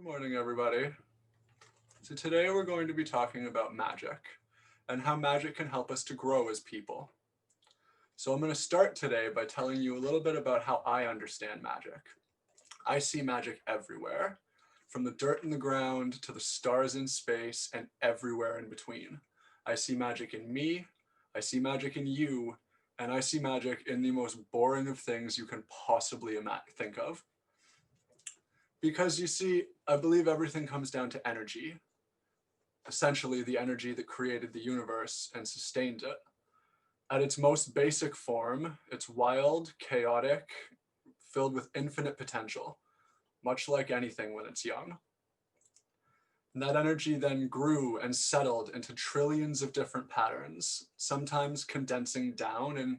Good morning, everybody. So today we're going to be talking about magic and how magic can help us to grow as people. So I'm going to start today by telling you a little bit about how I understand magic. I see magic everywhere, from the dirt in the ground to the stars in space and everywhere in between. I see magic in me, I see magic in you, and I see magic in the most boring of things you can possibly think of. Because you see, I believe everything comes down to energy, essentially the energy that created the universe and sustained it. At its most basic form, it's wild, chaotic, filled with infinite potential, much like anything when it's young. And that energy then grew and settled into trillions of different patterns, sometimes condensing down and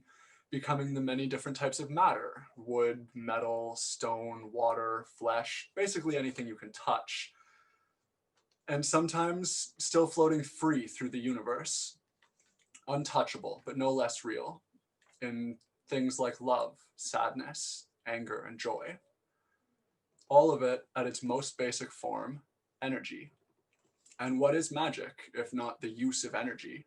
becoming the many different types of matter: wood, metal, stone, water, flesh, basically anything you can touch. And sometimes still floating free through the universe, untouchable, but no less real, in things like love, sadness, anger, and joy. All of it at its most basic form, energy. And what is magic if not the use of energy?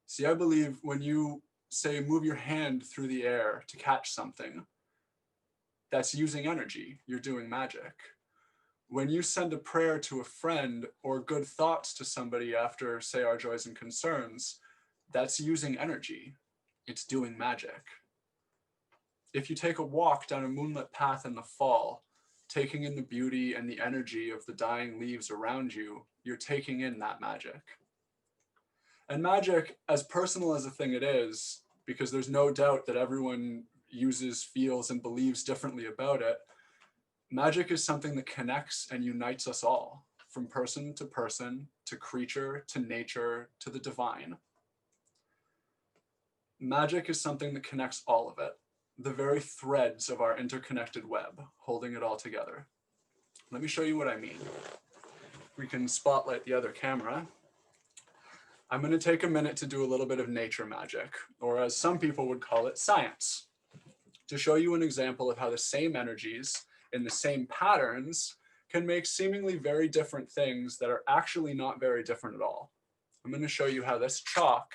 See, I believe when you say move your hand through the air to catch something, that's using energy. You're doing magic. When you send a prayer to a friend or good thoughts to somebody after, say, our joys and concerns, that's using energy. It's doing magic. If you take a walk down a moonlit path in the fall, taking in the beauty and the energy of the dying leaves around you, you're taking in that magic. And magic, as personal as a thing it is, because there's no doubt that everyone uses, feels, and believes differently about it, magic is something that connects and unites us all, from person, to creature, to nature, to the divine. Magic is something that connects all of it, the very threads of our interconnected web, holding it all together. Let me show you what I mean. We can spotlight the other camera. I'm going to take a minute to do a little bit of nature magic, or as some people would call it, science, to show you an example of how the same energies in the same patterns can make seemingly very different things that are actually not very different at all. I'm going to show you how this chalk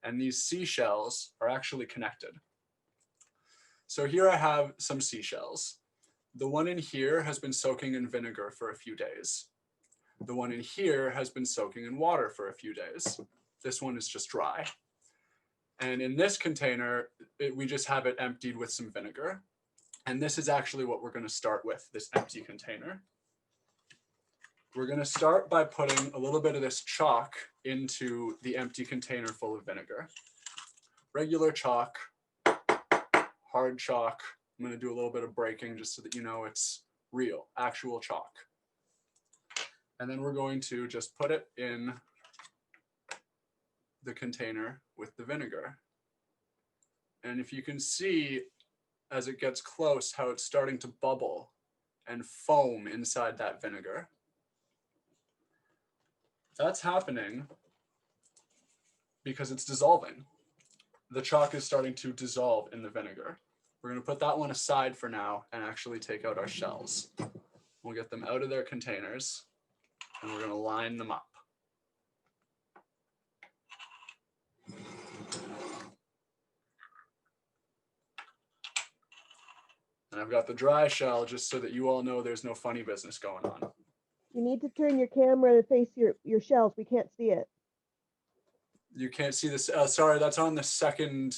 and these seashells are actually connected. So here I have some seashells. The one in here has been soaking in vinegar for a few days. The one in here has been soaking in water for a few days. This one is just dry. And in this container, we just have it emptied with some vinegar. And this is actually what we're going to start with, this empty container. We're going to start by putting a little bit of this chalk into the empty container full of vinegar. Regular chalk, hard chalk. I'm going to do a little bit of breaking just so that you know it's real, actual chalk. And then we're going to just put it in the container with the vinegar. And if you can see, as it gets close, how it's starting to bubble and foam inside that vinegar. That's happening because it's dissolving. The chalk is starting to dissolve in the vinegar. We're going to put that one aside for now and actually take out our shells. We'll get them out of their containers and we're going to line them up. And I've got the dry shell just so that you all know there's no funny business going on. You need to turn your camera to face your shells. We can't see it. You can't see this. Sorry, that's on the second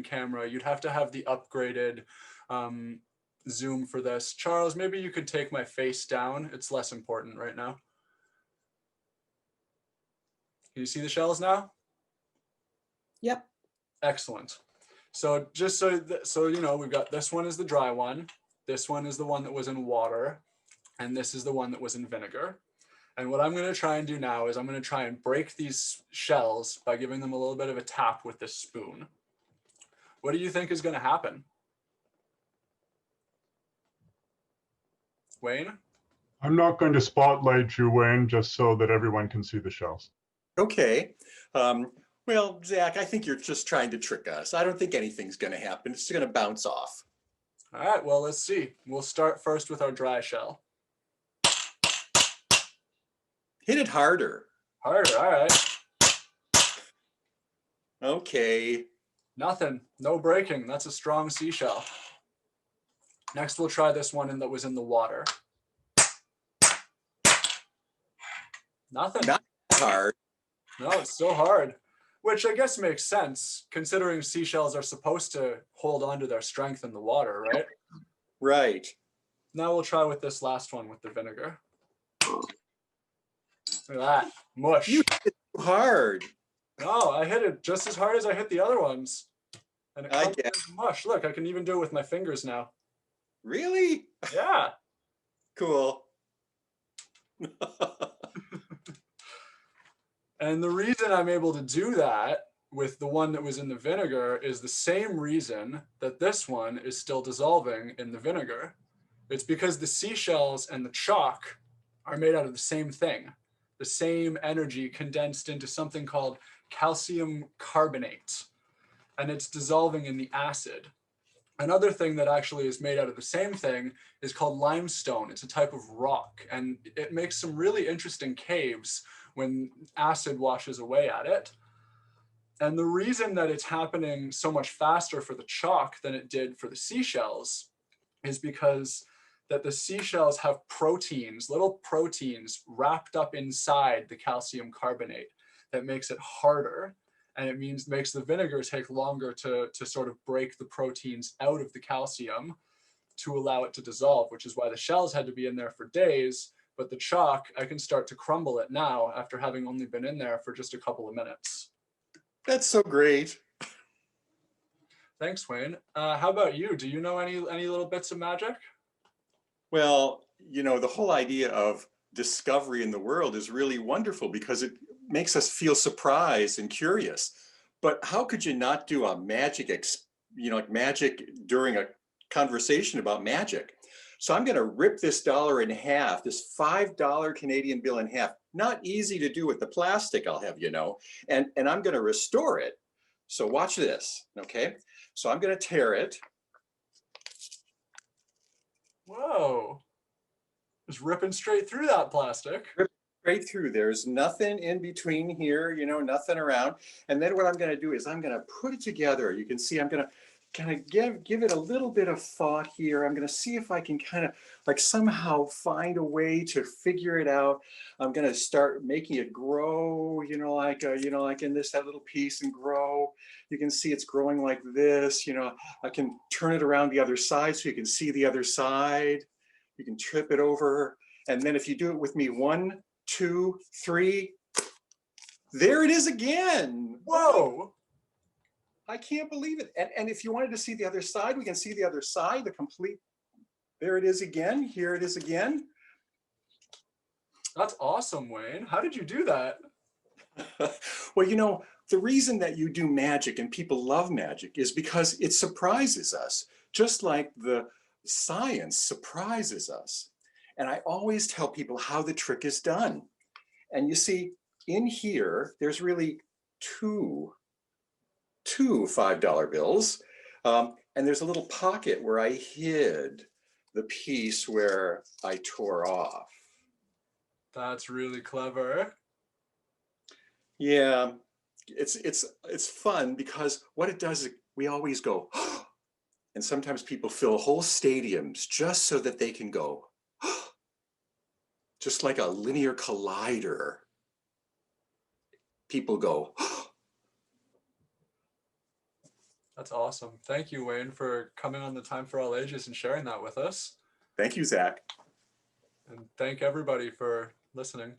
camera. You'd have to have the upgraded zoom for this. Charles, maybe you could take my face down. It's less important right now. Can you see the shells now? Yep. Excellent. So just so you know, we've got this one is the dry one. This one is the one that was in water. And this is the one that was in vinegar. And what I'm going to try and do now is I'm going to try and break these shells by giving them a little bit of a tap with this spoon. What do you think is going to happen? Wayne? I'm not going to spotlight you, Wayne, just so that everyone can see the shells. Okay. Well, Zach, I think you're just trying to trick us. I don't think anything's going to happen. It's going to bounce off. All right, well, let's see. We'll start first with our dry shell. Hit it harder. Harder, all right. Okay. Nothing, no breaking. That's a strong seashell. Next, we'll try this one that was in the water. Nothing. Not hard. No, it's still hard, which I guess makes sense considering seashells are supposed to hold on to their strength in the water, right? Right. Now we'll try with this last one with the vinegar. Look at that, mush. You hit it too hard. No, I hit it just as hard as I hit the other ones. And it I comes get- like mush. Look, I can even do it with my fingers now. Really? Yeah. Cool. And the reason I'm able to do that with the one that was in the vinegar is the same reason that this one is still dissolving in the vinegar. It's because the seashells and the chalk are made out of the same thing, the same energy condensed into something called calcium carbonate, and it's dissolving in the acid. Another thing that actually is made out of the same thing is called limestone. It's a type of rock, and it makes some really interesting caves when acid washes away at it. And the reason that it's happening so much faster for the chalk than it did for the seashells is because that the seashells have proteins, little proteins wrapped up inside the calcium carbonate that makes it harder. And it makes the vinegar take longer to sort of break the proteins out of the calcium to allow it to dissolve, which is why the shells had to be in there for days. But the chalk, I can start to crumble it now after having only been in there for just a couple of minutes. That's so great. Thanks, Wayne. How about you? Do you know any little bits of magic? Well, you know, the whole idea of discovery in the world is really wonderful because it makes us feel surprised and curious. But how could you not do a magic, like magic during a conversation about magic? So I'm going to rip this dollar in half, this $5 Canadian bill in half. Not easy to do with the plastic, I'll have you know. And I'm going to restore it. So watch this, okay? So I'm going to tear it. Whoa. Just ripping straight through that plastic. Straight through. There's nothing in between here, you know, nothing around. And then what I'm going to do is I'm going to put it together. You can see I'm going to kind of give it a little bit of thought here. I'm going to see if I can kind of like somehow find a way to figure it out. I'm going to start making it grow, like in that little piece and grow. You can see it's growing like this. I can turn it around the other side so you can see the other side. You can trip it over. And then if you do it with me, 1, 2, 3, there it is again. Whoa. I can't believe it. And if you wanted to see the other side, we can see the other side, the complete, there it is again. Here it is again. That's awesome, Wayne. How did you do that? Well, the reason that you do magic and people love magic is because it surprises us, just like the science surprises us. And I always tell people how the trick is done. And you see, in here, there's really two $5 bills. And there's a little pocket where I hid the piece where I tore off. That's really clever. Yeah, it's fun because what it does is we always go, and sometimes people fill whole stadiums just so that they can go, just like a linear collider. People go, That's awesome. Thank you, Wayne, for coming on the Time for All Ages and sharing that with us. thank you, Zach. And thank everybody for listening.